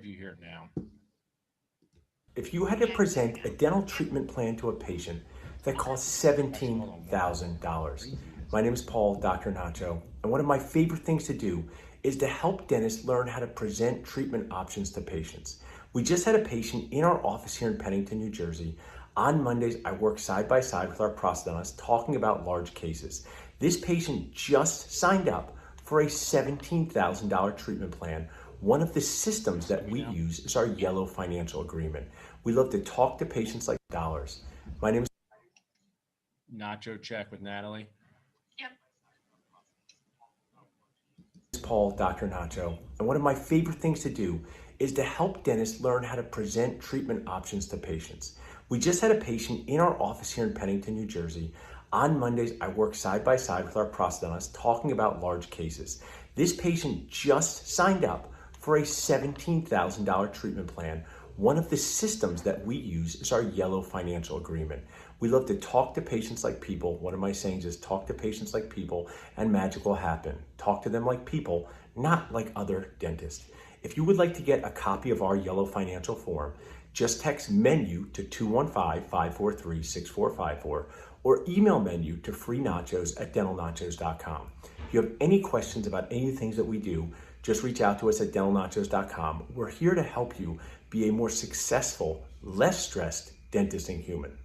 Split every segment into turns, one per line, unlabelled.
preview here now.
If you had to present a dental treatment plan to a patient that costs $17,000. My name is Paul, Dr. Nacho, and one of my favorite things to do is to help dentists learn how to present treatment options to patients. We just had a patient in our office here in Pennington, New Jersey. On Mondays, I work side by side with our prosthodontist talking about large cases. This patient just signed up for a $17,000 treatment plan. One of the systems that we use is our Yellow Financial Agreement. We love to talk to patients like dollars. My name is
Nacho check with Natalie.
Paul, Dr. Nacho, and one of my favorite things to do is to help dentists learn how to present treatment options to patients. We just had a patient in our office here in Pennington, New Jersey. On Mondays, I work side by side with our prosthodontist talking about large cases. This patient just signed up for a $17,000 treatment plan. One of the systems that we use is our Yellow Financial Agreement. We love to talk to patients like people. One of my sayings is talk to patients like people and magic will happen. Talk to them like people, not like other dentists. If you would like to get a copy of our Yellow Financial Form, just text MENU to 215-543-6454 or email MENU to freenachos@dentalnachos.com. If you have any questions about any of the things that we do, just reach out to us at dentalnachos.com. We're here to help you be a more successful, less stressed dentist and human.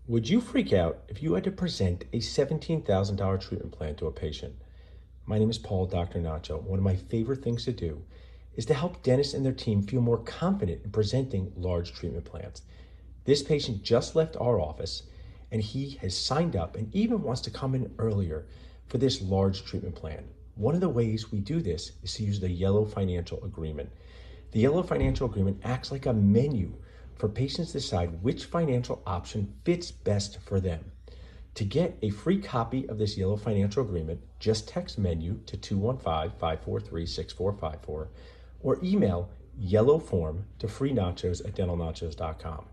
Would you freak out if you had to present a $17,000 treatment plan to a patient? My name is Paul, Dr. Nacho. One of my favorite things to do is to help dentists and their team feel more confident in presenting large treatment plans. This patient just left our office and he has signed up and even wants to come in earlier for this large treatment plan. One of the ways we do this is to use the Yellow Financial Agreement. The Yellow Financial Agreement acts like a menu for patients to decide which financial option fits best for them. To get a free copy of this Yellow Financial Agreement, just text MENU to 215-543-6454 or email yellow form to freenachos@dentalnachos.com.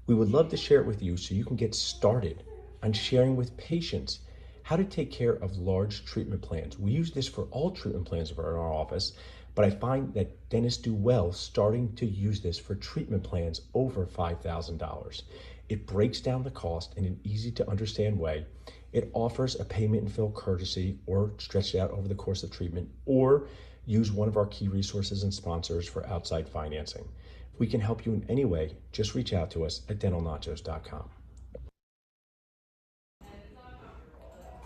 We would love to share it with you so you can get started on sharing with patients how to take care of large treatment plans. We use this for all treatment plans in our office, but I find that dentists do well starting to use this for treatment plans over $5,000. It breaks down the cost in an easy to understand way. It offers a payment and fill courtesy or stretch it out over the course of treatment or use one of our key resources and sponsors for outside financing. If we can help you in any way, just reach out to us at dentalnachos.com.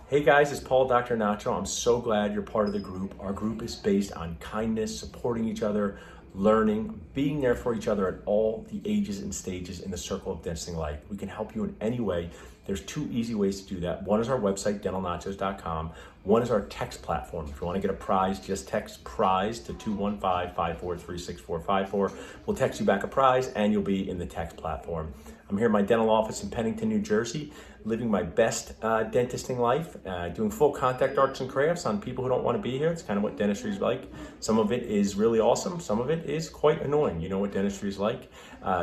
Hey guys, it's Paul, Dr. Nacho. I'm so glad you're part of the group. Our group is based on kindness, supporting each other, learning, being there for each other at all the ages and stages in the circle of dentistry life. We can help you in any way. There's two easy ways to do that. One is our website, dentalnachos.com. One is our text platform. If you want to get a prize, just text prize to 215-543-6454. We'll text you back a prize and you'll be in the text platform. I'm here in my dental office in Pennington, New Jersey, living my best dentisting life, doing full contact arts and crafts on people who don't want to be here. It's kind of what dentistry is like. Some of it is really awesome. Some of it is quite annoying. You know what dentistry is like.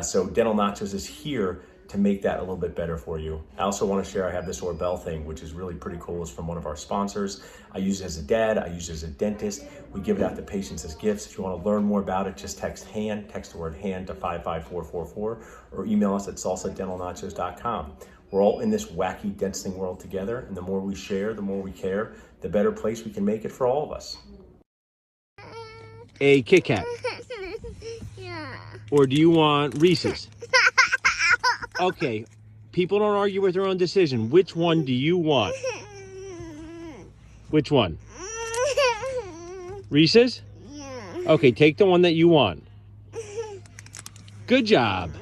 So Dental Nachos is here to make that a little bit better for you. I also want to share I have this Orbell thing, which is really pretty cool. It's from one of our sponsors. I use it as a dad. I use it as a dentist. We give it out to patients as gifts. If you want to learn more about it, just text the word hand to 55444 or email us at salsa@dentalnachos.com. We're all in this wacky dentisting world together, and the more we share, the more we care, the better place we can make it for all of us.
A Kit Kat?
Yeah.
Or do you want Reese's? Okay, people don't argue with their own decision. Which one do you want? Which one? Reese's?
Yeah.
Okay, take the one that you want. Good job.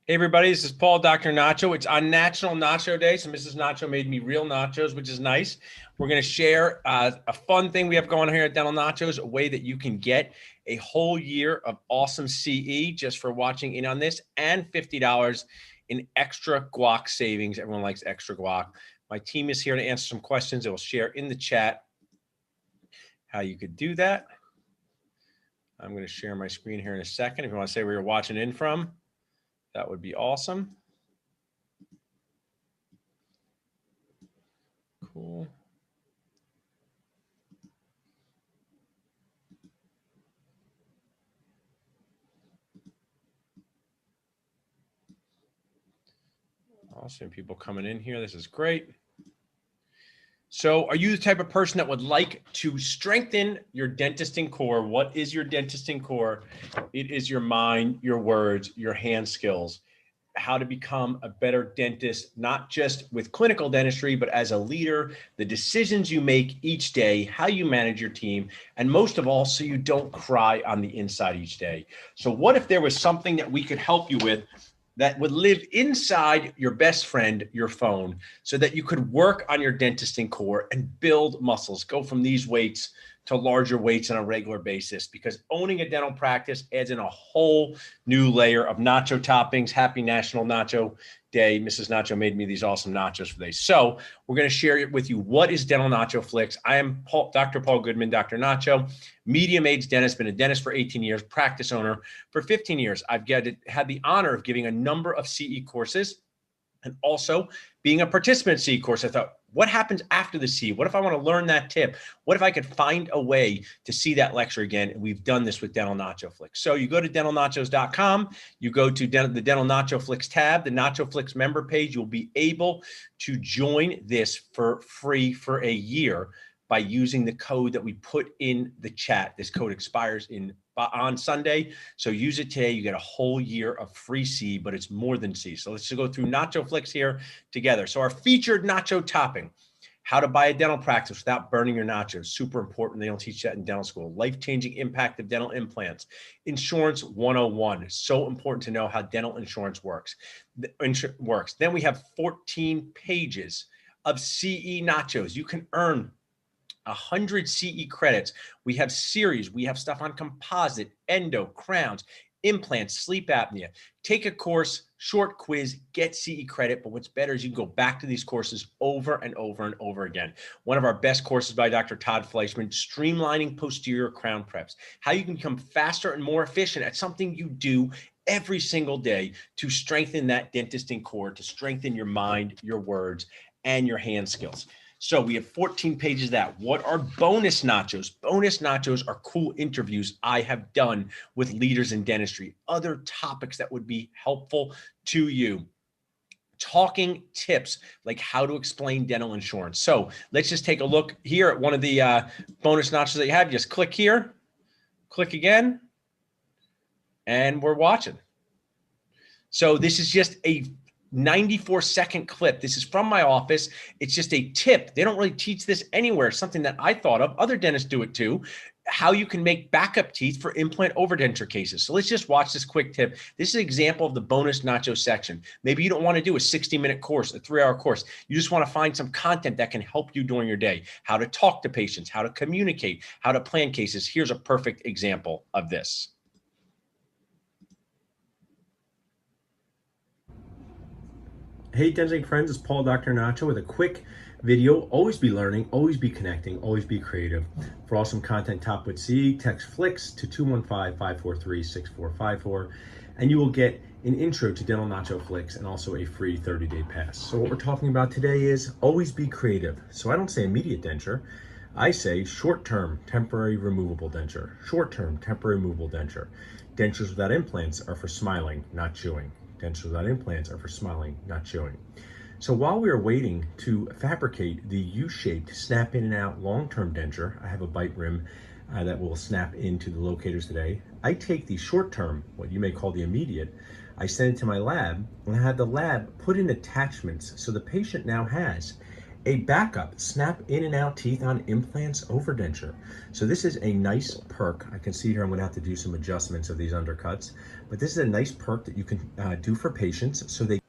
Hey everybody, this is Paul, Dr. Nacho. It's on National Nacho Day, so Mrs. Nacho made me real nachos, which is nice. We're going to share a fun thing we have going on here at Dental Nachos, a way that you can get a whole year of awesome CE just for watching in on this, and $50 in extra guac savings. Everyone likes extra guac. My team is here to answer some questions. They will share in the chat how you could do that. I'm going to share my screen here in a second. If you want to say where you're watching in from, that would be awesome. Cool. Awesome. People coming in here. This is great. So are you the type of person that would like to strengthen your dentisting core? What is your dentisting core? It is your mind, your words, your hand skills, how to become a better dentist, not just with clinical dentistry, but as a leader, the decisions you make each day, how you manage your team, and most of all, so you don't cry on the inside each day. So what if there was something that we could help you with that would live inside your best friend, your phone, so that you could work on your dentisting core and build muscles, go from these weights to larger weights on a regular basis, because owning a dental practice adds in a whole new layer of nacho toppings. Happy National Nacho Day. Mrs. Nacho made me these awesome nachos for today. So we're going to share with you what is Dental Nacho Flix. I am Dr. Paul Goodman, Dr. Nacho, medium-age dentist, been a dentist for 18 years, practice owner for 15 years. I've had the honor of giving a number of CE courses and also being a participant CE course. I thought, what happens after the CE? What if I want to learn that tip? What if I could find a way to see that lecture again? And we've done this with Dental Nacho Flix. So you go to dentalnachos.com, you go to the Dental Nacho Flix tab, the Nacho Flix member page. You'll be able to join this for free for a year by using the code that we put in the chat. This code expires on Sunday. So use it today. You get a whole year of free C, but it's more than C. So let's just go through Nacho Flix here together. So our featured nacho topping, how to buy a dental practice without burning your nachos. Super important. They don't teach that in dental school. Life-changing impact of dental implants. Insurance 101. So important to know how dental insurance works. Then we have 14 pages of CE nachos. You can earn 100 CE credits. We have series. We have stuff on composite, endo, crowns, implants, sleep apnea. Take a course, short quiz, get CE credit. But what's better is you can go back to these courses over and over and over again. One of our best courses by Dr. Todd Fleischman, streamlining posterior crown preps, how you can become faster and more efficient at something you do every single day to strengthen that dentisting core, to strengthen your mind, your words, and your hand skills. So we have 14 pages of that. What are bonus nachos? Bonus nachos are cool interviews I have done with leaders in dentistry, other topics that would be helpful to you. Talking tips like how to explain dental insurance. So let's just take a look here at one of the bonus nachos that you have. Just click here, click again, and we're watching. So this is just a 94-second clip. This is from my office. It's just a tip. They don't really teach this anywhere. Something that I thought of. Other dentists do it too. How you can make backup teeth for implant overdenture cases. So let's just watch this quick tip. This is an example of the bonus nacho section. Maybe you don't want to do a 60-minute course, a 3-hour course. You just want to find some content that can help you during your day. How to talk to patients, how to communicate, how to plan cases. Here's a perfect example of this.
Hey, dentistry friends, it's Paul Dr. Nacho with a quick video. Always be learning, always be connecting, always be creative. For awesome content top with CE, text FLIX to 215-543-6454, and you will get an intro to Dental Nacho Flix and also a free 30-day pass. So what we're talking about today is always be creative. So I don't say immediate denture, I say short-term temporary removable denture. Short-term temporary removable denture. Dentures without implants are for smiling, not chewing. Dentures without implants are for smiling, not chewing. So while we are waiting to fabricate the U-shaped snap in and out long-term denture, I have a bite rim that will snap into the locators today. I take the short-term, what you may call the immediate, I send it to my lab and I have the lab put in attachments so the patient now has a backup snap in and out teeth on implants over denture. So this is a nice perk. I can see here I'm gonna have to do some adjustments of these undercuts, but this is a nice perk that you can do for patients so they.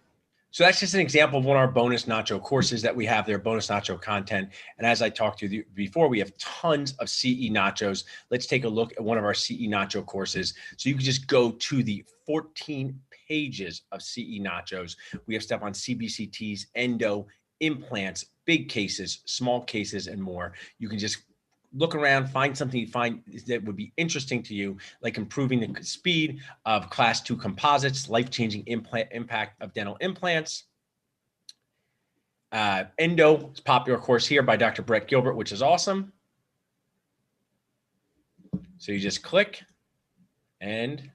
So that's just an example of one of our bonus nacho courses that we have there, bonus nacho content. And as I talked to you before, we have tons of CE nachos. Let's take a look at one of our CE nacho courses. So you can just go to the 14 pages of CE nachos. We have stuff on CBCTs, endo, implants, big cases, small cases, and more. You can just look around, find something you find that would be interesting to you, like improving the speed of class 2 composites, life-changing impact of dental implants, Endo is a popular course here by Dr. Brett Gilbert, which is awesome. So you just click and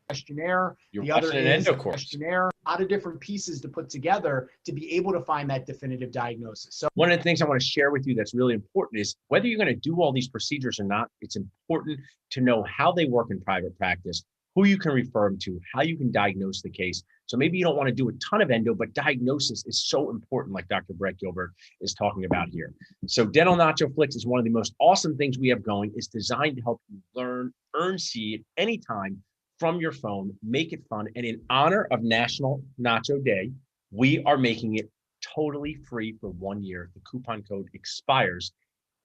questionnaire.
You're
The other
watching an
is
endo
a
course.
questionnaire, a lot of different pieces to put together to be able to find that definitive diagnosis. So
one of the things I want to share with you that's really important is whether you're going to do all these procedures or not, it's important to know how they work in private practice, who you can refer them to, how you can diagnose the case. So maybe you don't want to do a ton of endo, but diagnosis is so important, like Dr. Brett Gilbert is talking about here. So Dental Nacho Flicks is one of the most awesome things we have going. It's designed to help you learn, earn C at any time from your phone, make it fun. And in honor of National Nacho Day, we are making it totally free for 1 year. The coupon code expires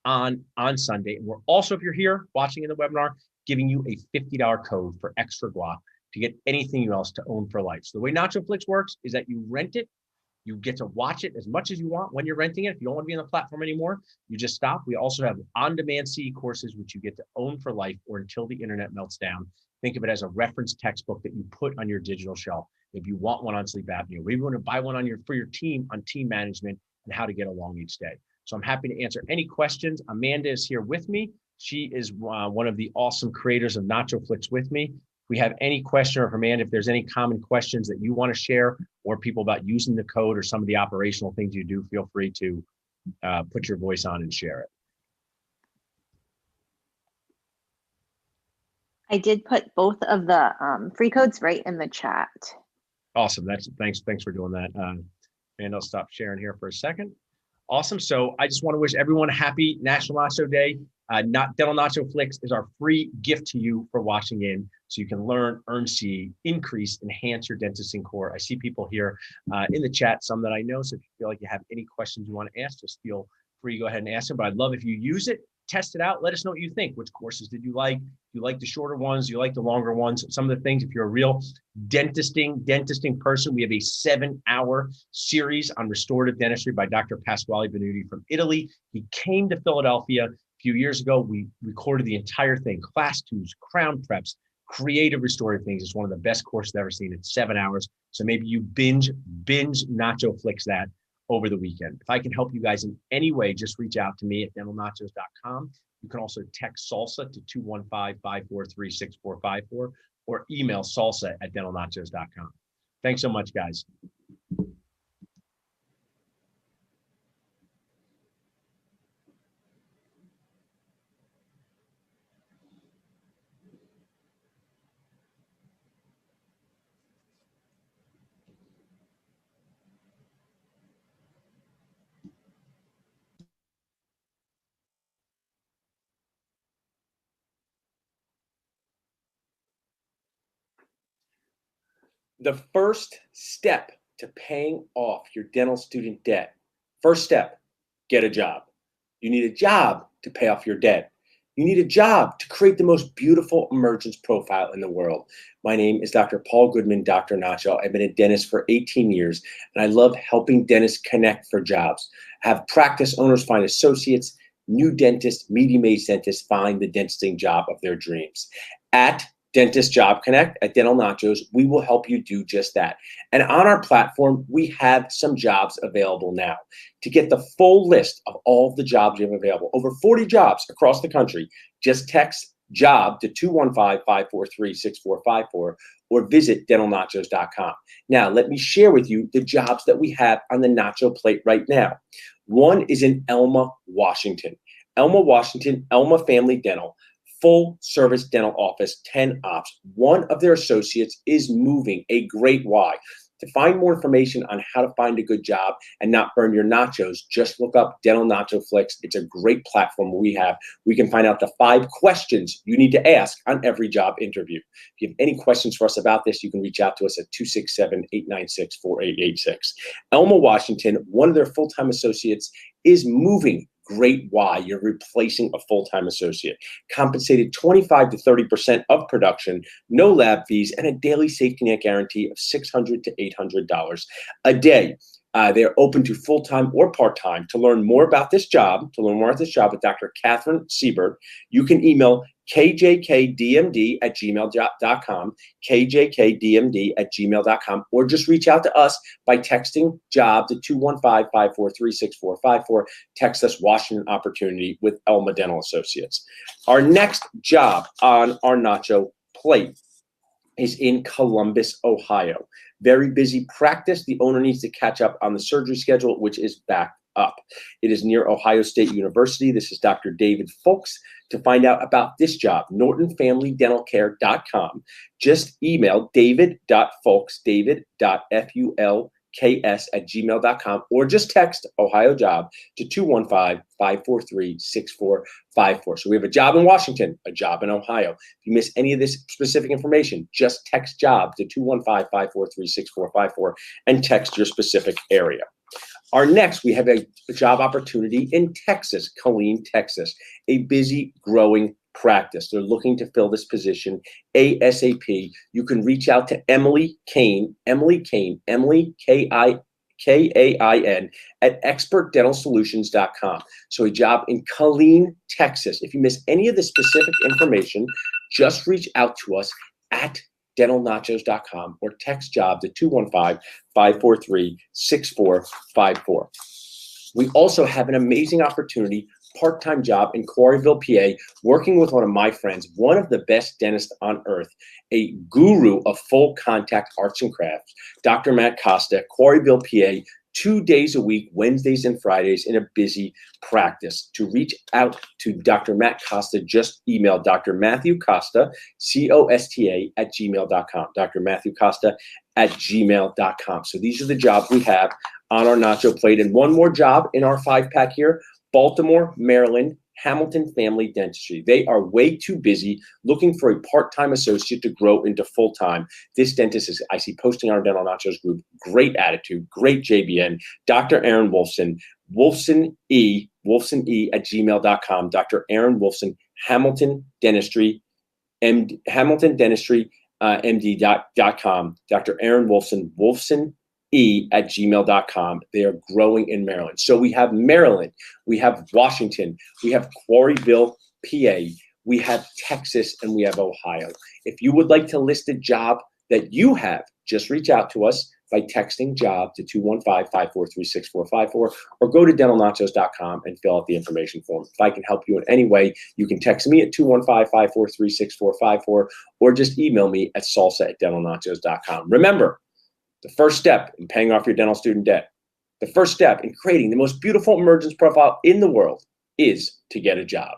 on Sunday. And we're also, if you're here watching in the webinar, giving you a $50 code for extra guac to get anything else to own for life. So the way Nacho Flix works is that you rent it. You get to watch it as much as you want when you're renting it. If you don't want to be on the platform anymore, you just stop. We also have on-demand CE courses, which you get to own for life or until the internet melts down. Think of it as a reference textbook that you put on your digital shelf. If you want one on sleep apnea, maybe you want to buy one for your team on team management and how to get along each day. So I'm happy to answer any questions. Amanda is here with me. She is one of the awesome creators of Nacho Flix with me. If we have any question, or Amanda, if there's any common questions that you want to share, or people about using the code or some of the operational things you do, feel free to put your voice on and share it.
I did put both of the free codes right in the chat.
Awesome. Thanks for doing that. And I'll stop sharing here for a second. Awesome. So I just want to wish everyone a happy National Nacho Day. Dental Nacho Flix is our free gift to you for watching in, so you can learn, earn C, increase, enhance your dentistry core. I see people here in the chat, some that I know. So if you feel like you have any questions you want to ask, just feel free to go ahead and ask them. But I'd love if you use it, test it out. Let us know what you think. Which courses did you like? Do you like the shorter ones? Do you like the longer ones? Some of the things, if you're a real dentisting person, we have a 7-hour series on restorative dentistry by Dr. Pasquale Benuti from Italy. He came to Philadelphia a few years ago. We recorded the entire thing, class 2s, crown preps, creative restorative things. It's one of the best courses I've ever seen. It's 7 hours. So maybe you binge Nacho Flix that over the weekend. If I can help you guys in any way, just reach out to me at dentalnachos.com. You can also text SALSA to 215-543-6454 or email salsa@dentalnachos.com. Thanks so much, guys.
The first step to paying off your dental student debt, first step, get a job. You need a job to pay off your debt. You need a job to create the most beautiful emergence profile in the world. My name is Dr. Paul Goodman, Dr. Nacho. I've been a dentist for 18 years, and I love helping dentists connect for jobs. Have practice owners find associates, new dentists, medium-aged dentists find the dentisting job of their dreams. At Dentist Job Connect at Dental Nachos, we will help you do just that. And on our platform, we have some jobs available now. To get the full list of all the jobs you have available, over 40 jobs across the country, just text JOB to 215-543-6454 or visit dentalnachos.com. Now, let me share with you the jobs that we have on the Nacho plate right now. One is in Elma, Washington. Elma, Washington, Elma Family Dental. Full service dental office, 10 ops. One of their associates is moving, a great why. To find more information on how to find a good job and not burn your nachos, just look up Dental Nacho Flix. It's a great platform we have. We can find out the 5 questions you need to ask on every job interview. If you have any questions for us about this, you can reach out to us at 267-896-4886. Elma, Washington, one of their full-time associates is moving. Great why. You're replacing a full-time associate. Compensated 25 to 30% of production, no lab fees, and a daily safety net guarantee of $600 to $800 a day. They're open to full-time or part-time. To learn more about this job, with Dr. Catherine Siebert, you can email kjkdmd@gmail.com, kjkdmd@gmail.com, or just reach out to us by texting job to 215-543-6454. Text us Washington Opportunity with Elma Dental Associates. Our next job on our nacho plate is in Columbus, Ohio. Very busy practice. The owner needs to catch up on the surgery schedule, which is backed up. It is near Ohio State University. This is Dr. David Folks. To find out about this job, NortonFamilyDentalCare.com. Just email david.folks, david.fulks@gmail.com, or just text Ohio Job to 215-543-6454. So we have a job in Washington, a job in Ohio. If you miss any of this specific information, just text job to 215-543-6454 and text your specific area. Our next, we have a job opportunity in Texas, Killeen, Texas, a busy, growing practice. They're looking to fill this position ASAP. You can reach out to Emily Kane, Emily Kain, at expertdentalsolutions.com. So a job in Killeen, Texas. If you miss any of the specific information, just reach out to us at dentalnachos.com or text job to 215-543-6454. We also have an amazing opportunity, part-time job in Quarryville, PA, working with one of my friends, one of the best dentists on earth, a guru of full contact arts and crafts, Dr. Matt Costa, Quarryville, PA, 2 days a week, Wednesdays and Fridays, in a busy practice. To reach out to Dr. Matt Costa, just email Dr. Matthew Costa, COSTA, @gmail.com. Dr. Matthew Costa @gmail.com. So these are the jobs we have on our nacho plate. And one more job in our 5-pack here, Baltimore, Maryland, Hamilton Family Dentistry. They are way too busy looking for a part-time associate to grow into full-time. This dentist is, I see posting on our Dental Nachos group, great attitude, great JBN, Dr. Aaron Wolfson, Wolfson E @gmail.com, Dr. Aaron Wolfson, Hamilton Dentistry, MD.com, Dr. Aaron Wolfson, Wolfson @gmail.com. They are growing in Maryland. So we have Maryland, we have Washington, we have Quarryville, PA, we have Texas, and we have Ohio. If you would like to list a job that you have, just reach out to us by texting job to 215-543-6454 or go to dentalnachos.com and fill out the information form. If I can help you in any way, you can text me at 215-543-6454 or just email me at salsa@dentalnachos.com. Remember, the first step in paying off your dental student debt, the first step in creating the most beautiful emergence profile in the world is to get a job.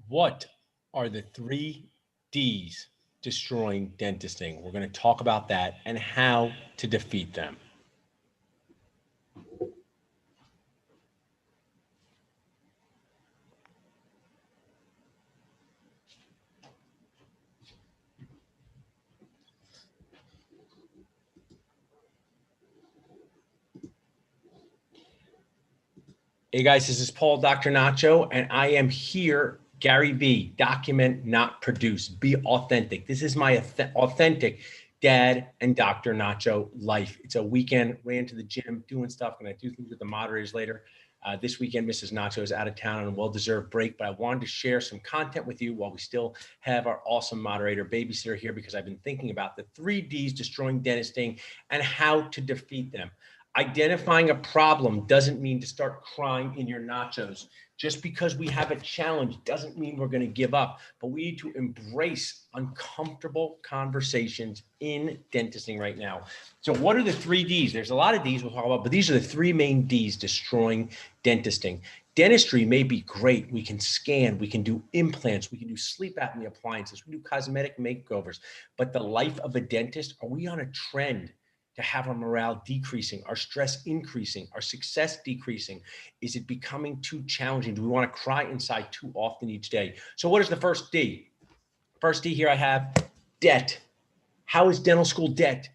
What are the 3 Ds destroying dentisting? We're going to talk about that and how to defeat them. Hey guys, this is Paul, Dr. Nacho, and I am here. Gary V, document, not produce. Be authentic. This is my authentic dad and Dr. Nacho life. It's a weekend, ran to the gym, doing stuff. Going to do things with the moderators later. This weekend, Mrs. Nacho is out of town on a well-deserved break, but I wanted to share some content with you while we still have our awesome moderator babysitter here, because I've been thinking about the 3 Ds destroying dentisting and how to defeat them. Identifying a problem doesn't mean to start crying in your nachos. Just because we have a challenge doesn't mean we're going to give up, but we need to embrace uncomfortable conversations in dentisting right now. So what are the 3 Ds? There's a lot of Ds we'll talk about, but these are the 3 main Ds destroying dentisting. Dentistry may be great. We can scan, we can do implants, we can do sleep apnea appliances, we do cosmetic makeovers, but the life of a dentist, are we on a trend to have our morale decreasing, our stress increasing, our success decreasing? Is it becoming too challenging? Do we want to cry inside too often each day? So what is the first D? First D here I have debt. How is dental school debt?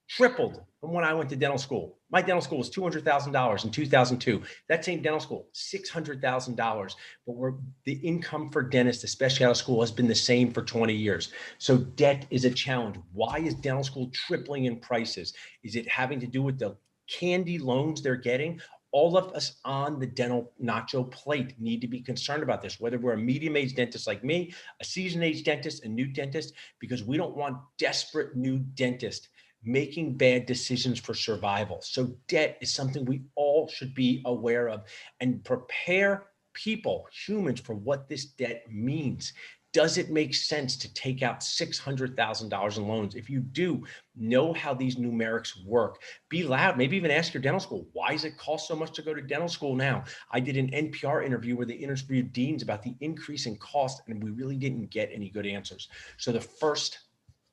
Tripled from when I went to dental school. My dental school was $200,000 in 2002. That same dental school, $600,000. But the income for dentists, especially out of school, has been the same for 20 years. So debt is a challenge. Why is dental school tripling in prices? Is it having to do with the candy loans they're getting? all of us on the dental nacho plate need to be concerned about this, whether we're a medium-aged dentist like me, a seasoned-aged dentist, a new dentist, because we don't want desperate new dentists making bad decisions for survival. So debt is something we all should be aware of and prepare people, humans, for what this debt means. Does it make sense to take out $600,000 in loans? If you do, know how these numerics work. Be loud. Maybe even ask your dental school, why does it cost so much to go to dental school now? I did an NPR interview where they interviewed deans about the increase in cost, and we really didn't get any good answers. So the first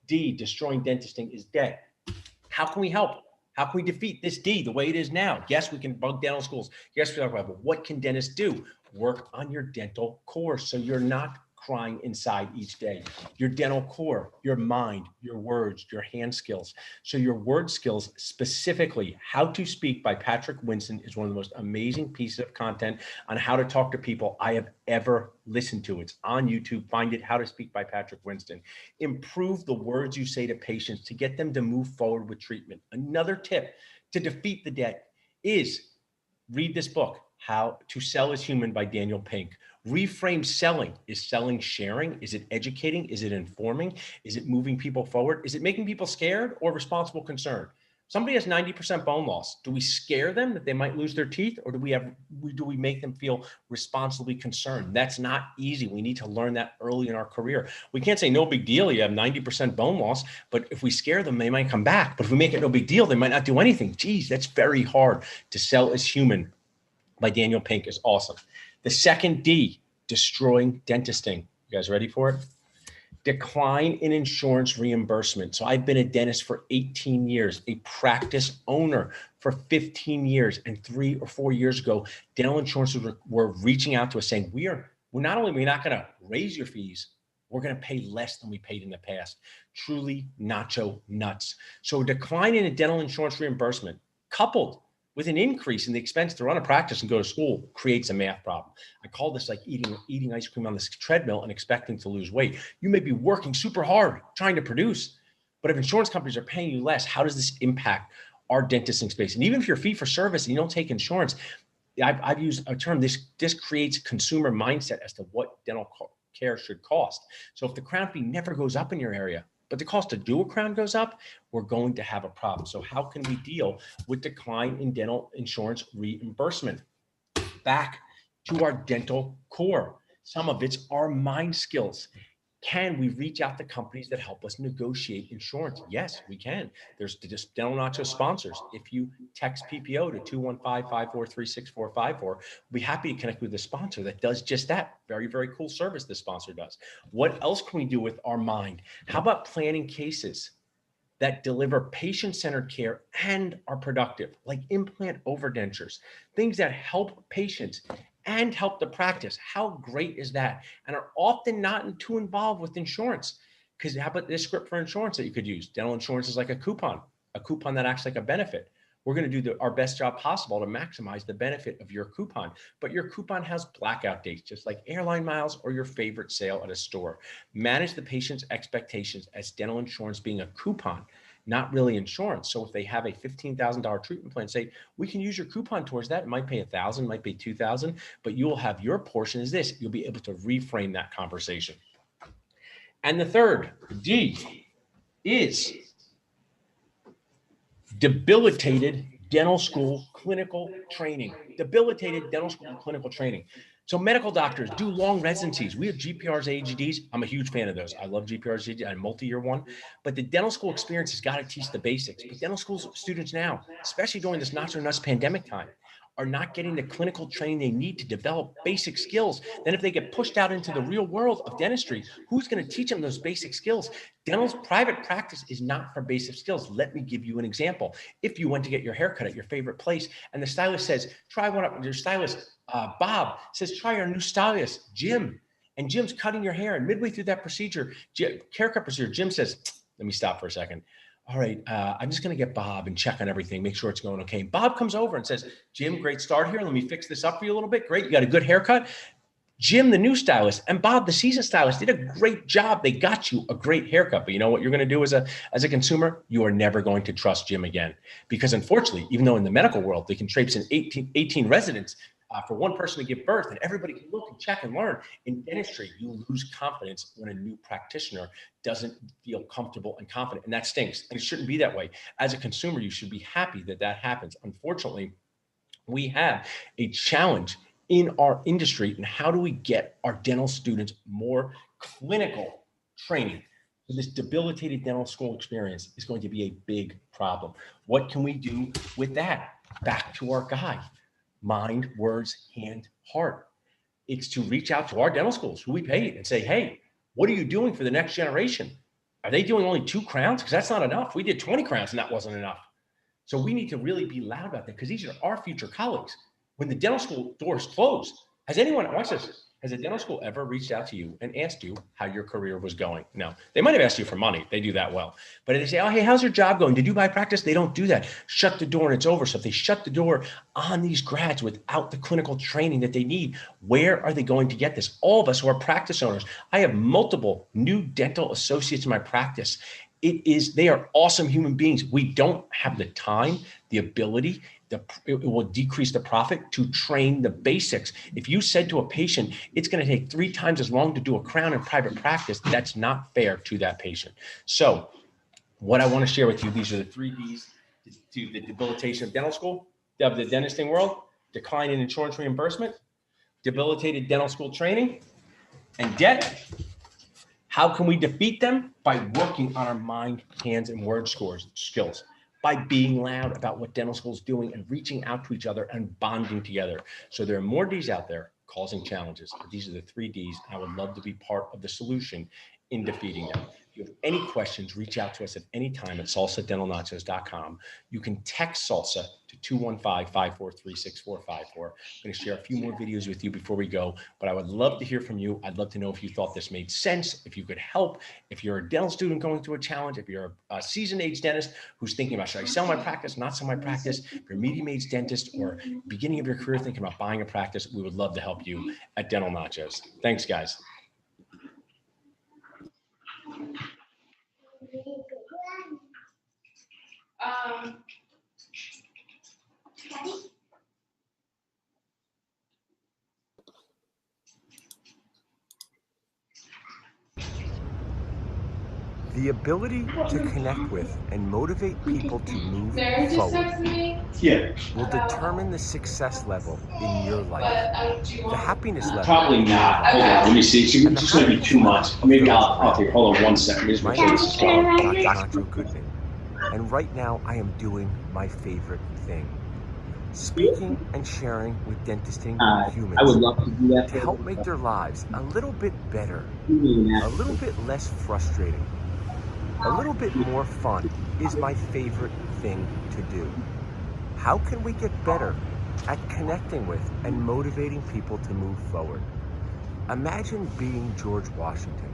D, destroying dentisting, is debt. How can we help? How can we defeat this D the way it is now? Yes, we can bug dental schools. Yes, we talk about, but what can dentists do? Work on your dental core so you're not crying inside each day. Your dental core, your mind, your words, your hand skills. So your word skills, specifically How to Speak by Patrick Winston, is one of the most amazing pieces of content on how to talk to people I have ever listened to. It's on YouTube. Find it, How to Speak by Patrick Winston. Improve the words you say to patients to get them to move forward with treatment. Another tip to defeat the debt is read this book, How to Sell is Human by Daniel Pink. Reframe selling. Is selling sharing? Is it educating? Is it informing? Is it moving people forward? Is it making people scared or responsible concern? Somebody has 90% bone loss. Do we scare them that they might lose their teeth, or do we make them feel responsibly concerned? That's not easy. We need to learn that early in our career. We can't say no big deal, you have 90% bone loss, but if we scare them, they might come back. But if we make it no big deal, they might not do anything. Geez, that's very hard. To Sell is Human by Daniel Pink is awesome. The second D, destroying dentisting. You guys ready for it? Decline in insurance reimbursement. So I've been a dentist for 18 years, a practice owner for 15 years. And 3 or 4 years ago, dental insurances were reaching out to us saying, we're not only not going to raise your fees, we're going to pay less than we paid in the past. Truly nacho nuts. So a decline in a dental insurance reimbursement coupled with an increase in the expense to run a practice and go to school creates a math problem. I call this like eating ice cream on this treadmill and expecting to lose weight. You may be working super hard trying to produce, but if insurance companies are paying you less, how does this impact our dentisting space? And even if you're fee for service and you don't take insurance, I've used a term, this creates consumer mindset as to what dental care should cost. So if the crown fee never goes up in your area, but the cost to do a crown goes up, we're going to have a problem. So how can we deal with decline in dental insurance reimbursement? Back to our dental core. Some of it's our mind skills. Can we reach out to companies that help us negotiate insurance? Yes, we can. There's just Dental Nacho sponsors. If you text PPO to 215-543-6454, we'll be happy to connect with a sponsor that does just that. Very, very cool service this sponsor does. What else can we do with our mind? How about planning cases that deliver patient-centered care and are productive, like implant overdentures, things that help patients and help the practice? How great is that? And are often not too involved with insurance. Because how about this script for insurance that you could use? Dental insurance is like a coupon that acts like a benefit. We're going to do our best job possible to maximize the benefit of your coupon. But your coupon has blackout dates, just like airline miles or your favorite sale at a store. Manage the patient's expectations as dental insurance being a coupon, not really insurance. So if they have a $15,000 treatment plan, say, we can use your coupon towards that. It might pay $1,000, might pay $2,000, but you will have your portion is this. You'll be able to reframe that conversation. And the third, D, is debilitated dental school clinical training. Debilitated dental school clinical training. So medical doctors do long residencies. We have GPRs, AGDs. I'm a huge fan of those. I love GPRs, AGDs. I multi-year one. But the dental school experience has got to teach the basics. But dental school students now, especially during this not so nuts pandemic time, are not getting the clinical training they need to develop basic skills. Then if they get pushed out into the real world of dentistry, who's going to teach them those basic skills? Dental's private practice is not for basic skills. Let me give you an example. If you went to get your haircut at your favorite place and the stylist says, try one up, your stylist, Bob, says, try our new stylist, Jim. And Jim's cutting your hair. And midway through that procedure, haircut procedure, Jim says, let me stop for a second. All right, I'm just going to get Bob and check on everything, make sure it's going okay. And Bob comes over and says, Jim, great start here. Let me fix this up for you a little bit. Great. You got a good haircut. Jim, the new stylist, and Bob, the seasoned stylist, did a great job. They got you a great haircut. But you know what you're going to do as a consumer? You are never going to trust Jim again. Because unfortunately, even though in the medical world, they can traipse in 18 residents for one person to give birth, and everybody can look and check and learn. In dentistry, you lose confidence when a new practitioner doesn't feel comfortable and confident, and that stinks. And it shouldn't be that way. As a consumer, you should be happy that that happens. Unfortunately, we have a challenge in our industry, and how do we get our dental students more clinical training? So this debilitated dental school experience is going to be a big problem. What can we do with that? Back to our guy, mind, words, hand, heart. It's to reach out to our dental schools who we paid and say, hey, what are you doing for the next generation? Are they doing only 2 crowns? Because that's not enough. We did 20 crowns and that wasn't enough. So we need to really be loud about that, because these are our future colleagues. When the dental school doors close, has anyone, watch this, has a dental school ever reached out to you and asked you how your career was going? No, they might have asked you for money. They do that well. But if they say, oh, hey, how's your job going? Did you buy practice? They don't do that. Shut the door and it's over. So if they shut the door on these grads without the clinical training that they need, where are they going to get this? All of us who are practice owners, I have multiple new dental associates in my practice. They are awesome human beings. We don't have the time, the ability, it will decrease the profit to train the basics. If you said to a patient, it's going to take 3 times as long to do a crown in private practice, that's not fair to that patient. So what I want to share with you, these are the 3 Ds to the debilitation of dental school, of the dentisting world: decline in insurance reimbursement, debilitated dental school training, and debt. How can we defeat them? By working on our mind, hands, and word skills. By being loud about what dental school is doing and reaching out to each other and bonding together. So there are more Ds out there causing challenges, but these are the 3 Ds. And I would love to be part of the solution in defeating them. If you have any questions, reach out to us at any time at salsadentalnachos.com. You can text Salsa to 215-543-6454. I'm going to share a few more videos with you before we go, but I would love to hear from you. I'd love to know if you thought this made sense, if you could help, if you're a dental student going through a challenge, if you're a seasoned age dentist who's thinking about, should I sell my practice, not sell my practice, if you're a medium age dentist or beginning of your career thinking about buying a practice, we would love to help you at Dental Nachos. Thanks, guys.
The ability to connect with and motivate people to move forward will determine the success level in your life, the happiness level.
Probably not. Hold on, let me see. It's going to be too much. Maybe I'll take. Hold on 1 second.
My name is Nacho Goodman, and right now I am doing my favorite thing: speaking and sharing with dentisting humans.
I would love to do that
to help make their lives a little bit better, a little bit less frustrating, a little bit more fun is my favorite thing to do. How can we get better at connecting with and motivating people to move forward? Imagine being George Washington.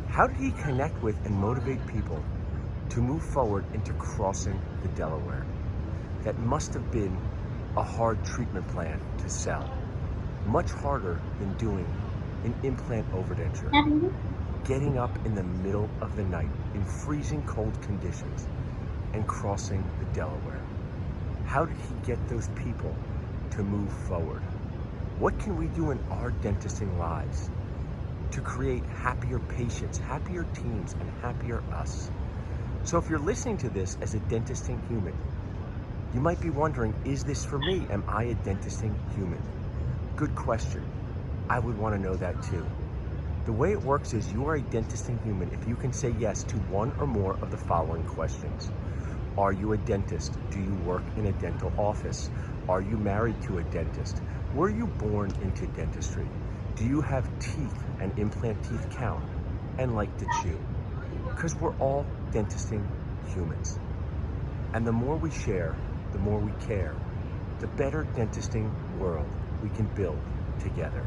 How did he connect with and motivate people to move forward into crossing the Delaware? That must have been a hard treatment plan to sell. Much harder than doing an implant overdenture. Getting up in the middle of the night in freezing cold conditions and crossing the Delaware. How did he get those people to move forward? What can we do in our dentisting lives to create happier patients, happier teams, and happier us? So if you're listening to this as a dentisting human, you might be wondering, is this for me? Am I a dentisting human? Good question. I would want to know that too. The way it works is you are a dentisting human if you can say yes to one or more of the following questions. Are you a dentist? Do you work in a dental office? Are you married to a dentist? Were you born into dentistry? Do you have teeth and implant teeth count and like to chew? Because we're all dentisting humans. And the more we share, the more we care, the better dentisting world we can build together.